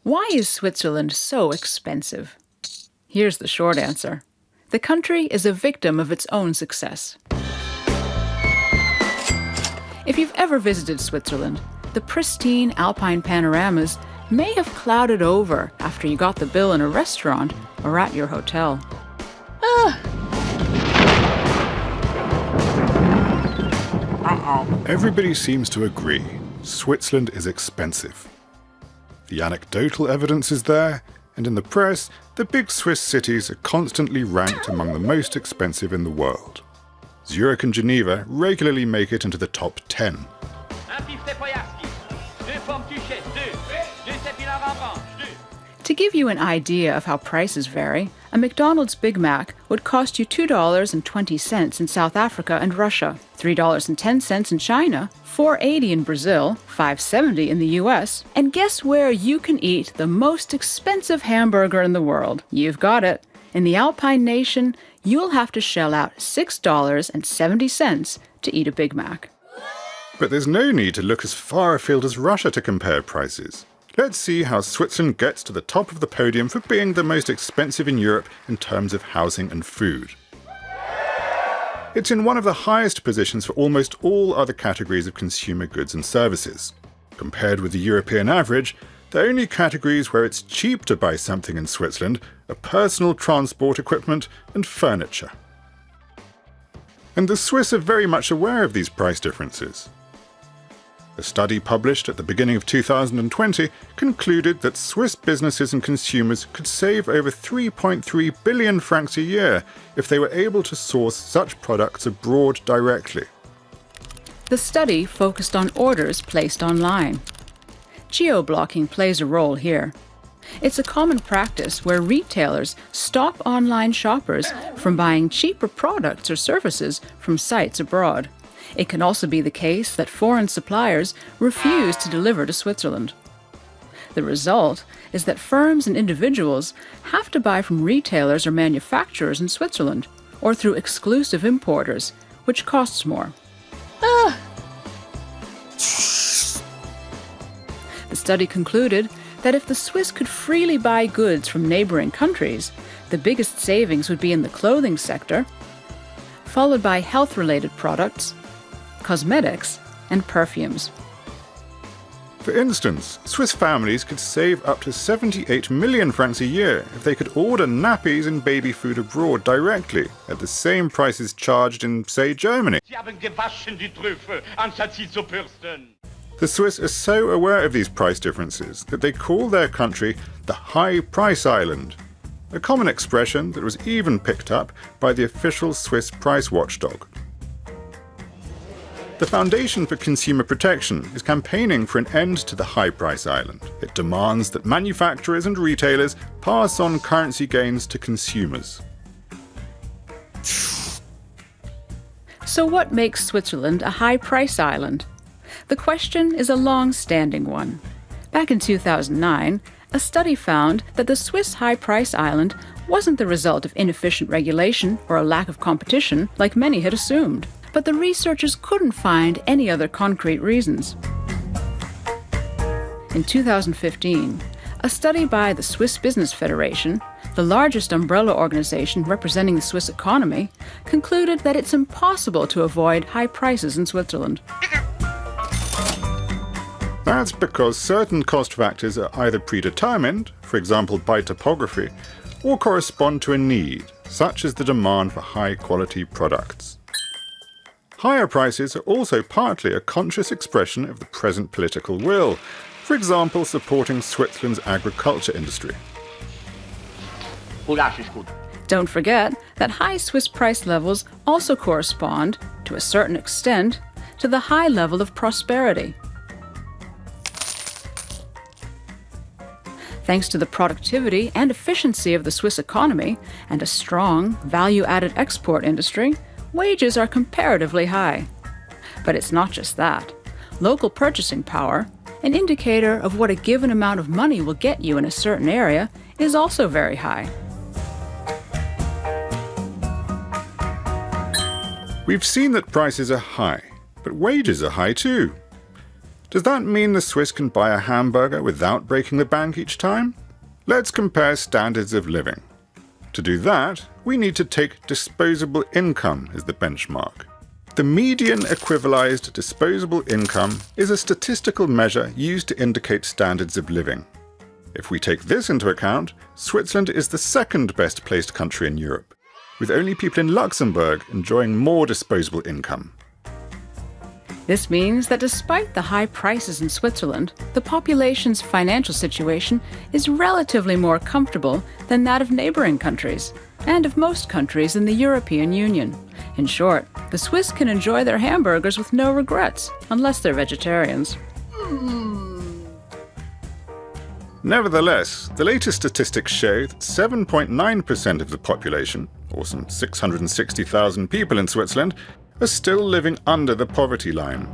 Why is Switzerland so expensive? Here's the short answer. The country is a victim of its own success. If you've ever visited Switzerland, the pristine alpine panoramas may have clouded over after you got the bill in a restaurant or at your hotel. Everybody seems to agree. Switzerland is expensive. The anecdotal evidence is there, and in the press, the big Swiss cities are constantly ranked among the most expensive in the world. Zurich and Geneva regularly make it into the top 10. To give you an idea of how prices vary, a McDonald's Big Mac would cost you $2.20 in South Africa and Russia, $3.10 in China, $4.80 in Brazil, $5.70 in the US, and guess where you can eat the most expensive hamburger in the world? You've got it. In the Alpine nation, you'll have to shell out $6.70 to eat a Big Mac. But there's no need to look as far afield as Russia to compare prices. Let's see how Switzerland gets to the top of the podium for being the most expensive in Europe in terms of housing and food. It's in one of the highest positions for almost all other categories of consumer goods and services. Compared with the European average, the only categories where it's cheap to buy something in Switzerland are personal transport equipment and furniture. And the Swiss are very much aware of these price differences. A study published at the beginning of 2020 concluded that Swiss businesses and consumers could save over 3.3 billion francs a year if they were able to source such products abroad directly. The study focused on orders placed online. Geo-blocking plays a role here. It's a common practice where retailers stop online shoppers from buying cheaper products or services from sites abroad. It can also be the case that foreign suppliers refuse to deliver to Switzerland. The result is that firms and individuals have to buy from retailers or manufacturers in Switzerland, or through exclusive importers, which costs more. The study concluded that if the Swiss could freely buy goods from neighboring countries, the biggest savings would be in the clothing sector, followed by health-related products, cosmetics, and perfumes. For instance, Swiss families could save up to 78 million francs a year if they could order nappies and baby food abroad directly at the same prices charged in, say, Germany. The Swiss are so aware of these price differences that they call their country the High Price Island, a common expression that was even picked up by the official Swiss price watchdog. The Foundation for Consumer Protection is campaigning for an end to the high price island. It demands that manufacturers and retailers pass on currency gains to consumers. So what makes Switzerland a high price island? The question is a long-standing one. Back in 2009, a study found that the Swiss high price island wasn't the result of inefficient regulation or a lack of competition like many had assumed. But the researchers couldn't find any other concrete reasons. In 2015, a study by the Swiss Business Federation, the largest umbrella organization representing the Swiss economy, concluded that it's impossible to avoid high prices in Switzerland. That's because certain cost factors are either predetermined, for example by topography, or correspond to a need, such as the demand for high-quality products. Higher prices are also partly a conscious expression of the present political will, for example supporting Switzerland's agriculture industry. Don't forget that high Swiss price levels also correspond, to a certain extent, to the high level of prosperity. Thanks to the productivity and efficiency of the Swiss economy and a strong, value-added export industry, wages are comparatively high. But it's not just that. Local purchasing power, an indicator of what a given amount of money will get you in a certain area, is also very high. We've seen that prices are high, but wages are high too. Does that mean the Swiss can buy a hamburger without breaking the bank each time? Let's compare standards of living. To do that, we need to take disposable income as the benchmark. The median equivalized disposable income is a statistical measure used to indicate standards of living. If we take this into account, Switzerland is the second best placed country in Europe, with only people in Luxembourg enjoying more disposable income. This means that despite the high prices in Switzerland, the population's financial situation is relatively more comfortable than that of neighboring countries, and of most countries in the European Union. In short, the Swiss can enjoy their hamburgers with no regrets, unless they're vegetarians. Nevertheless, the latest statistics show that 7.9% of the population, or some 660,000 people in Switzerland, are still living under the poverty line.